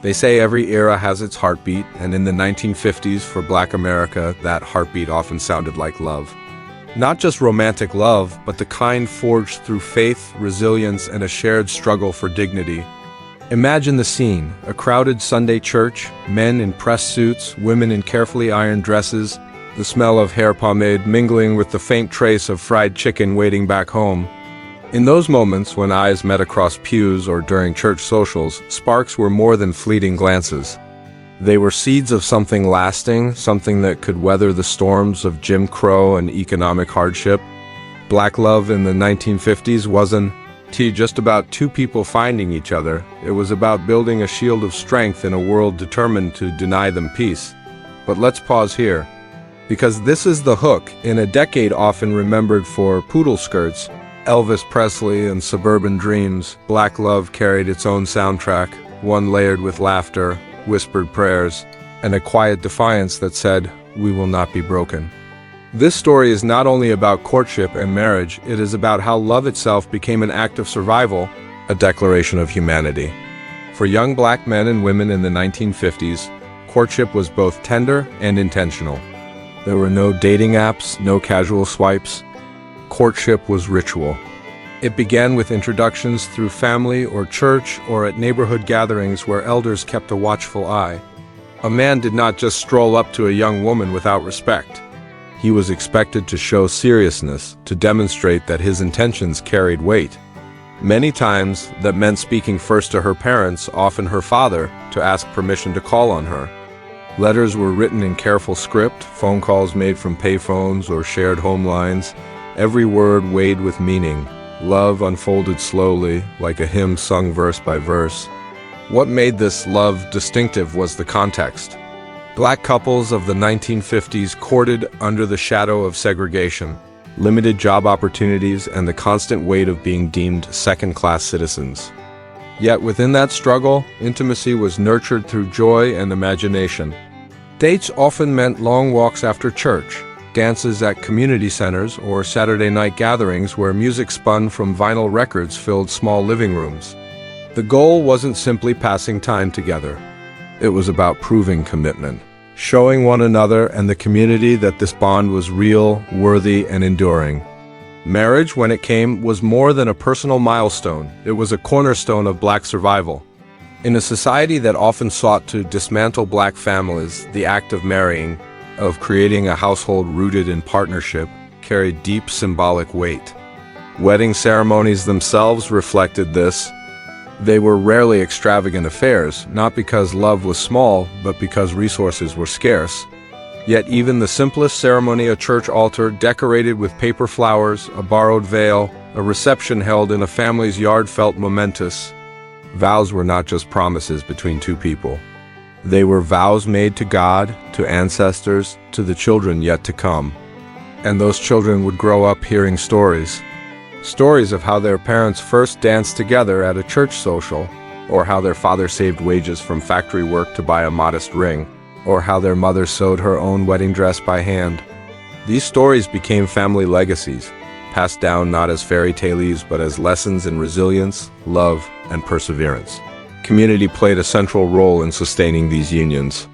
They say every era has its heartbeat, and in the 1950s for Black America, that heartbeat often sounded like love. Not just romantic love, but the kind forged through faith, resilience, and a shared struggle for dignity. Imagine the scene: a crowded Sunday church, men in pressed suits, women in carefully ironed dresses, the smell of hair pomade mingling with the faint trace of fried chicken waiting back home. In those moments when eyes met across pews or during church socials, sparks were more than fleeting glances. They were seeds of something lasting, something that could weather the storms of Jim Crow and economic hardship. Black love in the 1950s wasn't just about two people finding each other. It was about building a shield of strength in a world determined to deny them peace. But let's pause here, because this is the hook. In a decade often remembered for poodle skirts, Elvis Presley and suburban dreams, Black love carried its own soundtrack, one layered with laughter, whispered prayers, and a quiet defiance that said, "We will not be broken." This story is not only about courtship and marriage, it is about how love itself became an act of survival, a declaration of humanity. For young Black men and women in the 1950s, courtship was both tender and intentional. There were no dating apps, no casual swipes. Courtship was ritual. It began with introductions through family or church or at neighborhood gatherings where elders kept a watchful eye. A man did not just stroll up to a young woman without respect. He was expected to show seriousness, to demonstrate that his intentions carried weight. Many times, that meant speaking first to her parents, often her father, to ask permission to call on her. Letters were written in careful script, phone calls made from payphones or shared home lines. Every word weighed with meaning. Love unfolded slowly, like a hymn sung verse by verse. What made this love distinctive was the context. Black couples of the 1950s courted under the shadow of segregation, limited job opportunities, and the constant weight of being deemed second-class citizens. Yet within that struggle, intimacy was nurtured through joy and imagination. Dates often meant long walks after church, dances at community centers, or Saturday night gatherings where music spun from vinyl records filled small living rooms. The goal wasn't simply passing time together. It was about proving commitment, showing one another and the community that this bond was real, worthy, and enduring. Marriage, when it came, was more than a personal milestone. It was a cornerstone of Black survival. In a society that often sought to dismantle Black families, the act of marrying, of creating a household rooted in partnership, carried deep symbolic weight. Wedding ceremonies themselves reflected this. They were rarely extravagant affairs, not because love was small, but because resources were scarce. Yet even the simplest ceremony, a church altar decorated with paper flowers, a borrowed veil, a reception held in a family's yard, felt momentous. Vows were not just promises between two people. They were vows made to God, to ancestors, to the children yet to come. And those children would grow up hearing stories. Stories of how their parents first danced together at a church social, or how their father saved wages from factory work to buy a modest ring, or how their mother sewed her own wedding dress by hand. These stories became family legacies, passed down not as fairy tales but as lessons in resilience, love, and perseverance. Community played a central role in sustaining these unions.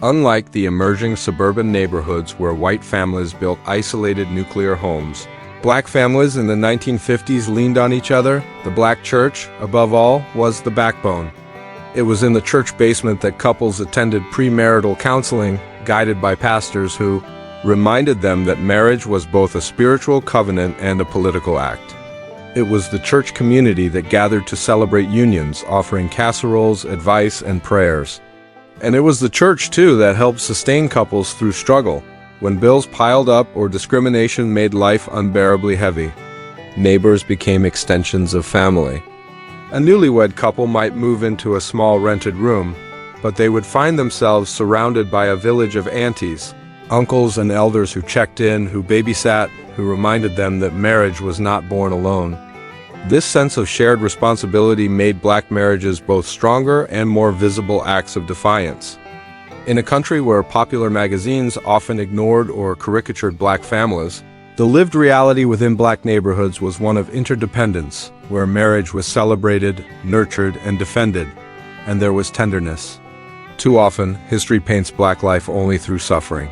Unlike the emerging suburban neighborhoods where white families built isolated nuclear homes, Black families in the 1950s leaned on each other. The Black church, above all, was the backbone. It was in the church basement that couples attended premarital counseling, guided by pastors who reminded them that marriage was both a spiritual covenant and a political act. It was the church community that gathered to celebrate unions, offering casseroles, advice, and prayers. And it was the church, too, that helped sustain couples through struggle, when bills piled up or discrimination made life unbearably heavy. Neighbors became extensions of family. A newlywed couple might move into a small rented room, but they would find themselves surrounded by a village of aunties, uncles and elders who checked in, who babysat, who reminded them that marriage was not born alone. This sense of shared responsibility made Black marriages both stronger and more visible acts of defiance. In a country where popular magazines often ignored or caricatured Black families, the lived reality within Black neighborhoods was one of interdependence, where marriage was celebrated, nurtured, and defended. and there was tenderness. Too often, history paints Black life only through suffering.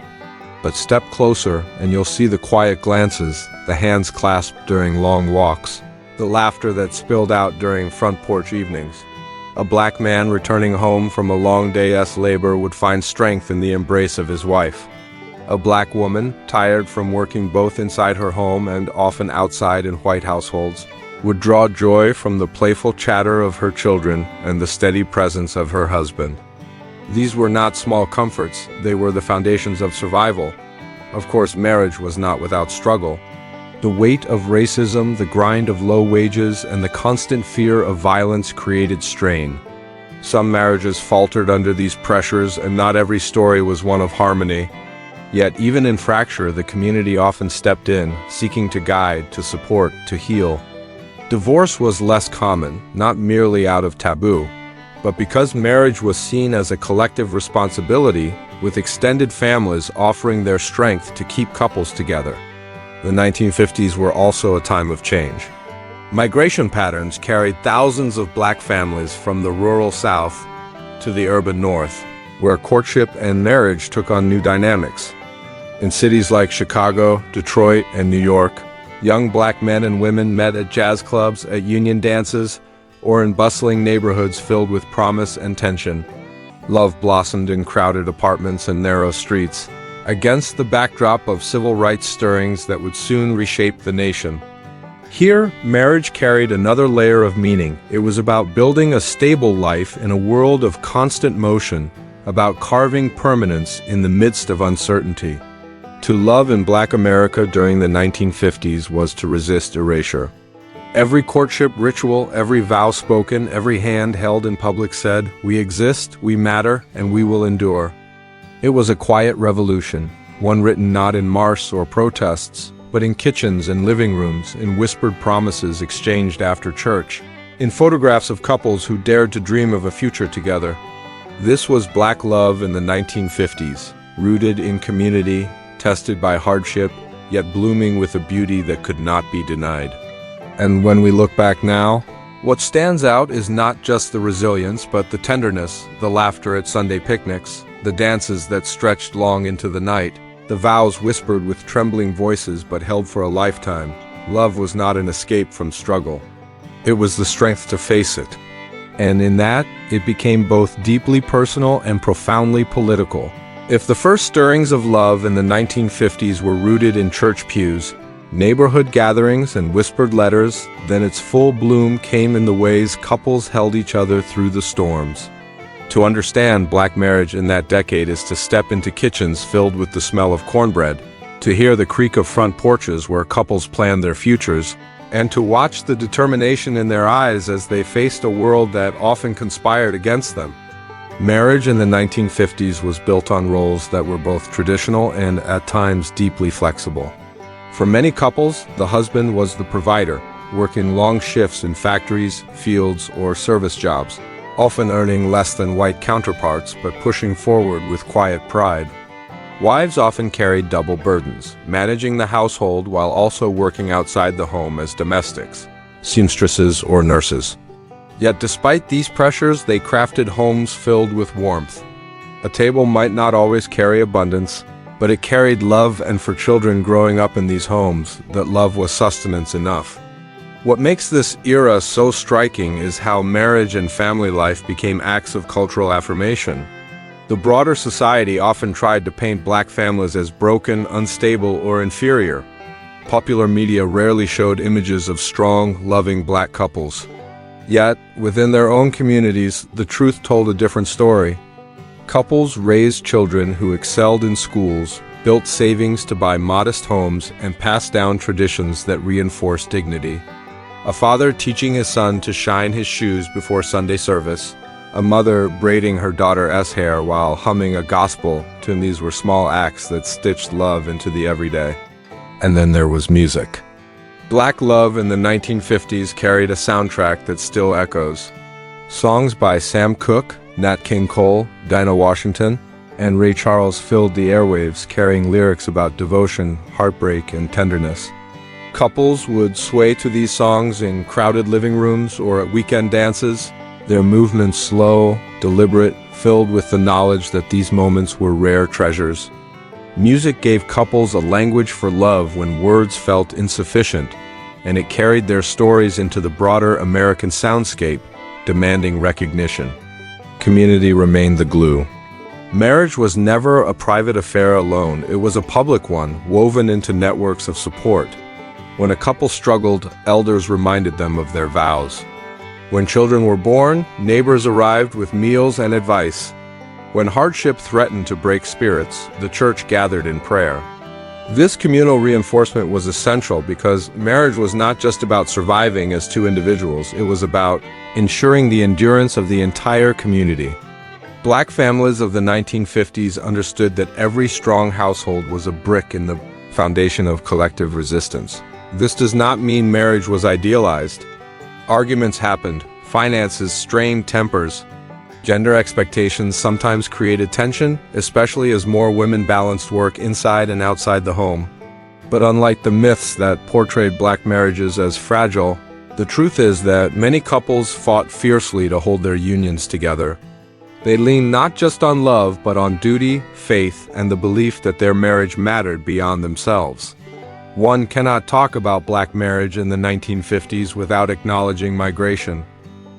But step closer and you'll see the quiet glances, the hands clasped during long walks, the laughter that spilled out during front porch evenings. A Black man returning home from a long day's labor would find strength in the embrace of his wife. A Black woman, tired from working both inside her home and often outside in white households, would draw joy from the playful chatter of her children and the steady presence of her husband. These were not small comforts, they were the foundations of survival. Of course, marriage was not without struggle. The weight of racism, the grind of low wages, and the constant fear of violence created strain. Some marriages faltered under these pressures, and not every story was one of harmony. Yet, even in fracture, the community often stepped in, seeking to guide, to support, to heal. Divorce was less common, not merely out of taboo, but because marriage was seen as a collective responsibility, with extended families offering their strength to keep couples together. The 1950s were also a time of change. Migration patterns carried thousands of Black families from the rural South to the urban North, where courtship and marriage took on new dynamics. In cities like Chicago, Detroit, and New York, young Black men and women met at jazz clubs, at union dances, or in bustling neighborhoods filled with promise and tension. Love blossomed in crowded apartments and narrow streets, against the backdrop of civil rights stirrings that would soon reshape the nation. Here, marriage carried another layer of meaning. It was about building a stable life in a world of constant motion, about carving permanence in the midst of uncertainty. To love in Black America during the 1950s was to resist erasure. Every courtship ritual, every vow spoken, every hand held in public said, "We exist, we matter, and we will endure." It was a quiet revolution, one written not in marches or protests, but in kitchens and living rooms, in whispered promises exchanged after church, in photographs of couples who dared to dream of a future together. This was Black love in the 1950s, rooted in community, tested by hardship, yet blooming with a beauty that could not be denied. And when we look back now, what stands out is not just the resilience, but the tenderness, the laughter at Sunday picnics, the dances that stretched long into the night, the vows whispered with trembling voices but held for a lifetime. Love was not an escape from struggle. It was the strength to face it. And in that, it became both deeply personal and profoundly political. If the first stirrings of love in the 1950s were rooted in church pews, neighborhood gatherings, and whispered letters, then its full bloom came in the ways couples held each other through the storms. To understand Black marriage in that decade is to step into kitchens filled with the smell of cornbread, to hear the creak of front porches where couples planned their futures, and to watch the determination in their eyes as they faced a world that often conspired against them. Marriage in the 1950s was built on roles that were both traditional and, at times, deeply flexible. For many couples, the husband was the provider, working long shifts in factories, fields, or service jobs, often earning less than white counterparts but pushing forward with quiet pride. Wives often carried double burdens, managing the household while also working outside the home as domestics, seamstresses or nurses. Yet despite these pressures, they crafted homes filled with warmth. A table might not always carry abundance, but it carried love, and for children growing up in these homes, that love was sustenance enough. What makes this era so striking is how marriage and family life became acts of cultural affirmation. The broader society often tried to paint Black families as broken, unstable, or inferior. Popular media rarely showed images of strong, loving Black couples. Yet, within their own communities, the truth told a different story. Couples raised children who excelled in schools, built savings to buy modest homes, and passed down traditions that reinforced dignity. A father teaching his son to shine his shoes before Sunday service, a mother braiding her daughter's hair while humming a gospel tune. These were small acts that stitched love into the everyday. And then there was music. Black love in the 1950s carried a soundtrack that still echoes. Songs by Sam Cooke, Nat King Cole, Dinah Washington, and Ray Charles filled the airwaves, carrying lyrics about devotion, heartbreak, and tenderness. Couples would sway to these songs in crowded living rooms or at weekend dances, their movements slow, deliberate, filled with the knowledge that these moments were rare treasures. Music gave couples a language for love when words felt insufficient, and it carried their stories into the broader American soundscape, demanding recognition. Community remained the glue. Marriage was never a private affair alone, it was a public one, woven into networks of support. When a couple struggled, elders reminded them of their vows. When children were born, neighbors arrived with meals and advice. When hardship threatened to break spirits, the church gathered in prayer. This communal reinforcement was essential because marriage was not just about surviving as two individuals, it was about ensuring the endurance of the entire community. Black families of the 1950s understood that every strong household was a brick in the foundation of collective resistance. This does not mean marriage was idealized. Arguments happened, finances strained tempers, gender expectations sometimes created tension, especially as more women balanced work inside and outside the home. But unlike the myths that portrayed black marriages as fragile, the truth is that many couples fought fiercely to hold their unions together. They leaned not just on love, but on duty, faith, and the belief that their marriage mattered beyond themselves. One cannot talk about black marriage in the 1950s without acknowledging migration.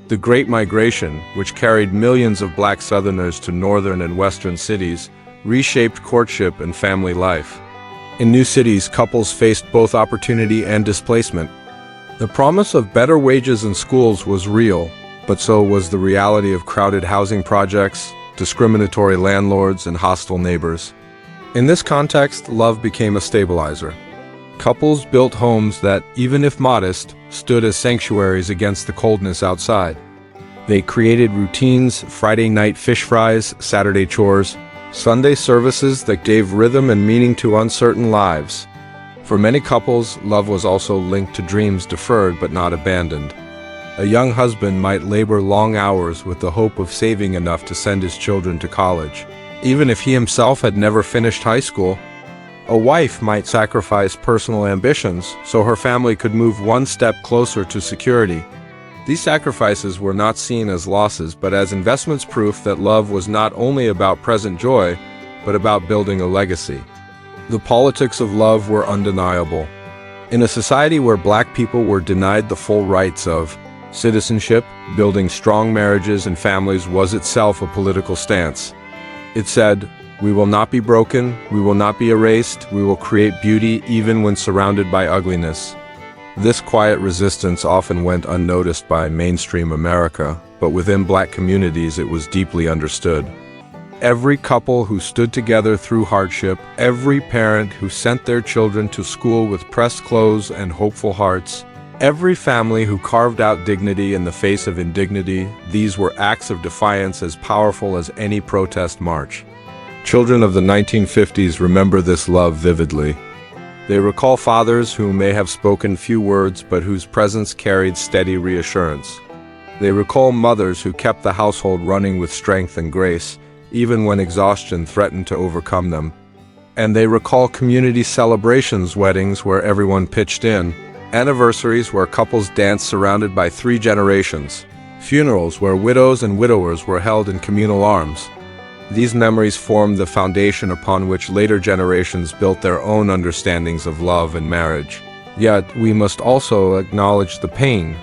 The Great Migration, which carried millions of black Southerners to northern and western cities, reshaped courtship and family life. In new cities, couples faced both opportunity and displacement. The promise of better wages and schools was real, but so was the reality of crowded housing projects, discriminatory landlords, and hostile neighbors. In this context, love became a stabilizer. Couples built homes that, even if modest, stood as sanctuaries against the coldness outside. They created routines, Friday night fish fries, Saturday chores, Sunday services that gave rhythm and meaning to uncertain lives. For many couples, love was also linked to dreams deferred but not abandoned. A young husband might labor long hours with the hope of saving enough to send his children to college, even if he himself had never finished high school. A wife might sacrifice personal ambitions so her family could move one step closer to security. These sacrifices were not seen as losses, but as investments, proof that love was not only about present joy, but about building a legacy. The politics of love were undeniable. In a society where black people were denied the full rights of citizenship, building strong marriages and families was itself a political stance. It said, "We will not be broken, we will not be erased, we will create beauty even when surrounded by ugliness." This quiet resistance often went unnoticed by mainstream America, but within black communities it was deeply understood. Every couple who stood together through hardship, every parent who sent their children to school with pressed clothes and hopeful hearts, every family who carved out dignity in the face of indignity, these were acts of defiance as powerful as any protest march. Children of the 1950s remember this love vividly. They recall fathers who may have spoken few words but whose presence carried steady reassurance. They recall mothers who kept the household running with strength and grace, even when exhaustion threatened to overcome them. And they recall community celebrations, weddings where everyone pitched in, anniversaries where couples danced surrounded by 3 generations, funerals where widows and widowers were held in communal arms. These memories formed the foundation upon which later generations built their own understandings of love and marriage. Yet, we must also acknowledge the pain.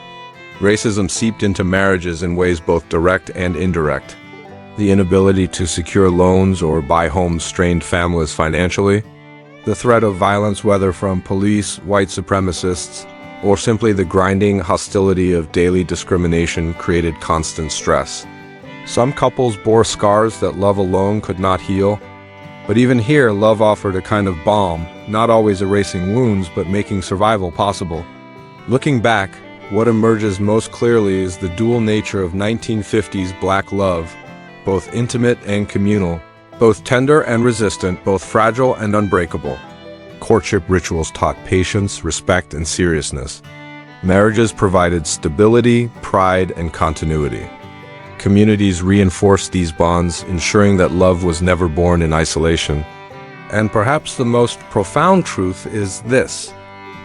Racism seeped into marriages in ways both direct and indirect. The inability to secure loans or buy homes strained families financially. The threat of violence, whether from police, white supremacists, or simply the grinding hostility of daily discrimination, created constant stress. Some couples bore scars that love alone could not heal, but even here, love offered a kind of balm, not always erasing wounds, but making survival possible. Looking back, what emerges most clearly is the dual nature of 1950s black love, both intimate and communal, both tender and resistant, both fragile and unbreakable. Courtship rituals taught patience, respect, and seriousness. Marriages provided stability, pride, and continuity. Communities reinforced these bonds, ensuring that love was never born in isolation. And perhaps the most profound truth is this: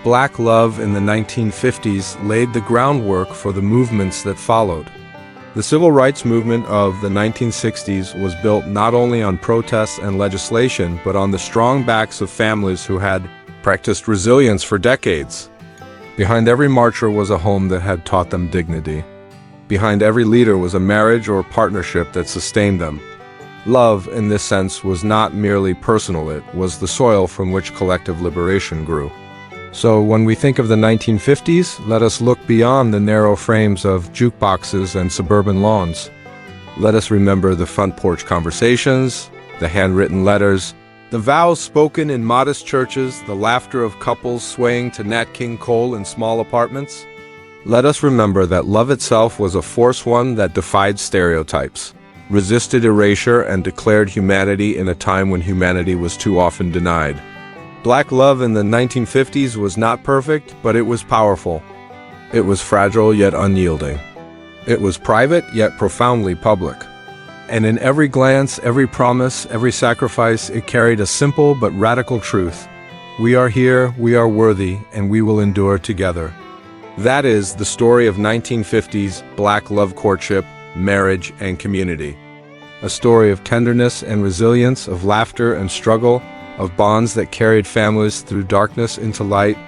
black love in the 1950s laid the groundwork for the movements that followed. The civil rights movement of the 1960s was built not only on protests and legislation, but on the strong backs of families who had practiced resilience for decades. Behind every marcher was a home that had taught them dignity. Behind every leader was a marriage or partnership that sustained them. Love, in this sense, was not merely personal, it was the soil from which collective liberation grew. So when we think of the 1950s, let us look beyond the narrow frames of jukeboxes and suburban lawns. Let us remember the front porch conversations, the handwritten letters, the vows spoken in modest churches, the laughter of couples swaying to Nat King Cole in small apartments. Let us remember that love itself was a force, one that defied stereotypes, resisted erasure, and declared humanity in a time when humanity was too often denied. Black love in the 1950s was not perfect, but it was powerful. It was fragile yet unyielding. It was private yet profoundly public. And in every glance, every promise, every sacrifice, it carried a simple but radical truth. We are here, we are worthy, and we will endure together. That is the story of 1950s Black love courtship, marriage, and community. A story of tenderness and resilience, of laughter and struggle, of bonds that carried families through darkness into light.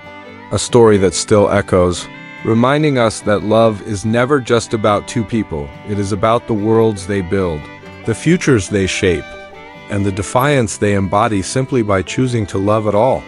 A story that still echoes, reminding us that love is never just about two people. It is about the worlds they build, the futures they shape, and the defiance they embody simply by choosing to love at all.